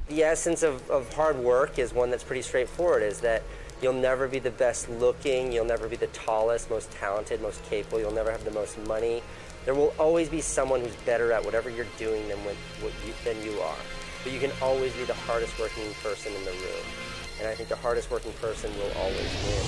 The essence of hard work is one that's pretty straightforward, is that you'll never be the best looking, you'll never be the tallest, most talented, most capable, you'll never have the most money. There will always be someone who's better at whatever you're doing than you are. But you can always be the hardest working person in the room. And I think the hardest working person will always win.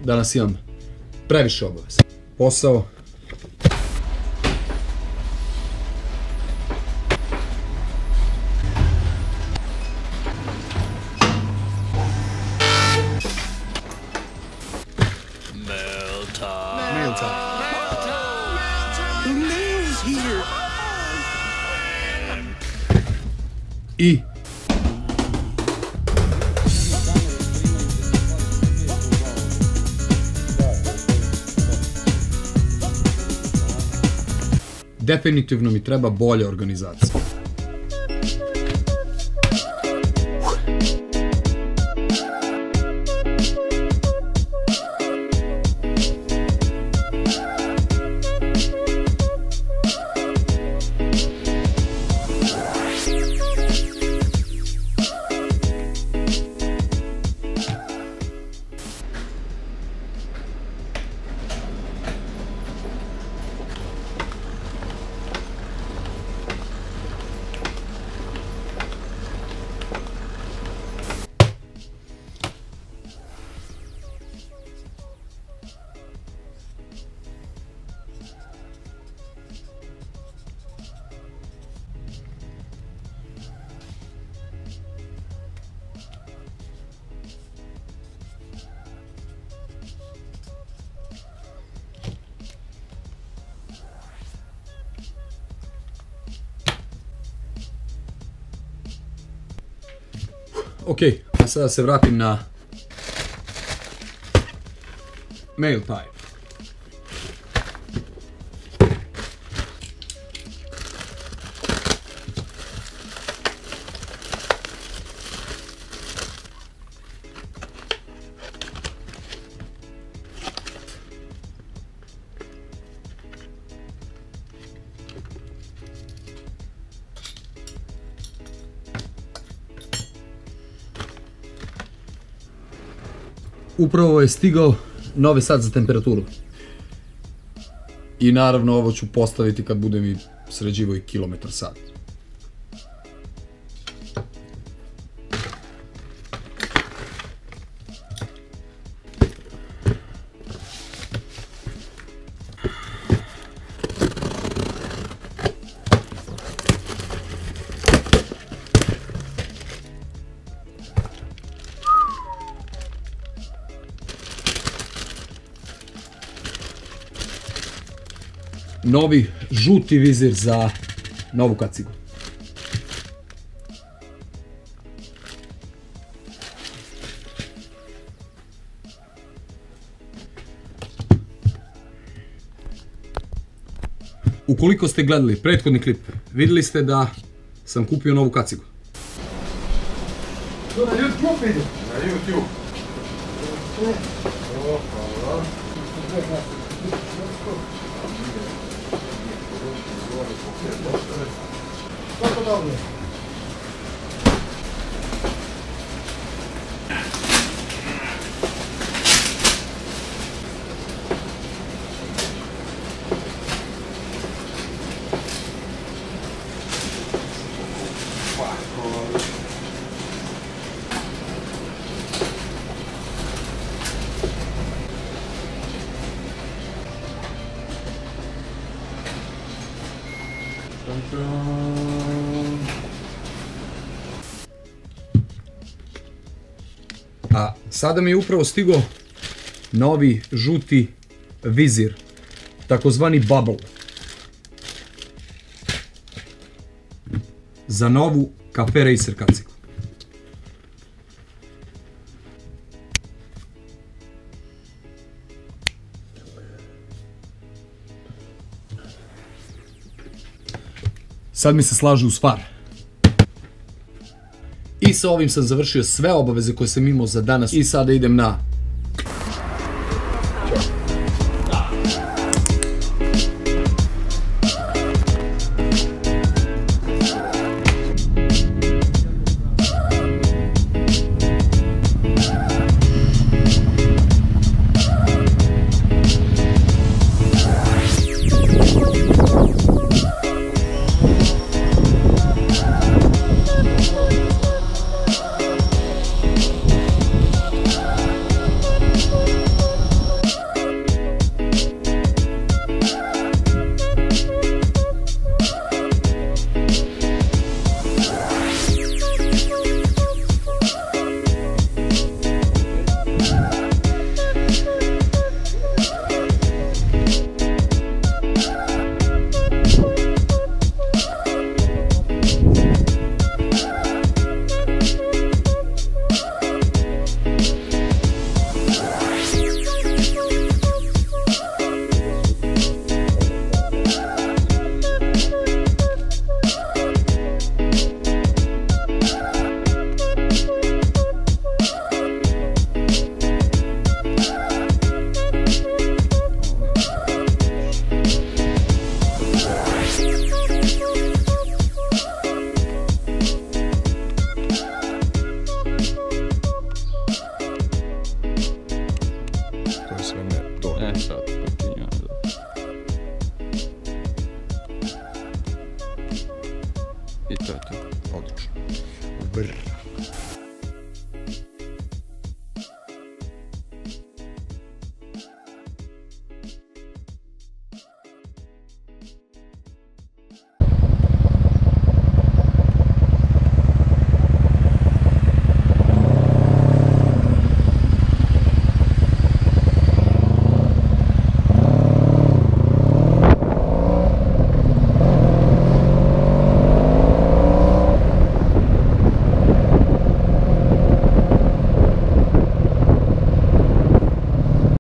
Danas imam previše obaveza. Posao. Mail time. The mail's here. I definitivno mi treba bolja organizacija. Ok, a sada se vratim na mail time. Upravo je stigao novi sat za temperaturu. I naravno ovo ću postaviti kad budem i sređivao i kilometar sat. Novi žuti vizir za novu kacigu. Ukoliko ste gledali prethodni klip, vidjeli ste da sam kupio novu kacigu. To na YouTube ide? Na YouTube. Kako dobro? A sada mi je upravo stigao novi žuti vizir, takozvani bubble, za novu Cafe Racer kacigu. Sad mi se slaže uz far. I sa ovim sam završio sve obaveze koje sam imao za danas i sada idem na... I to je to. Odlično. Brr.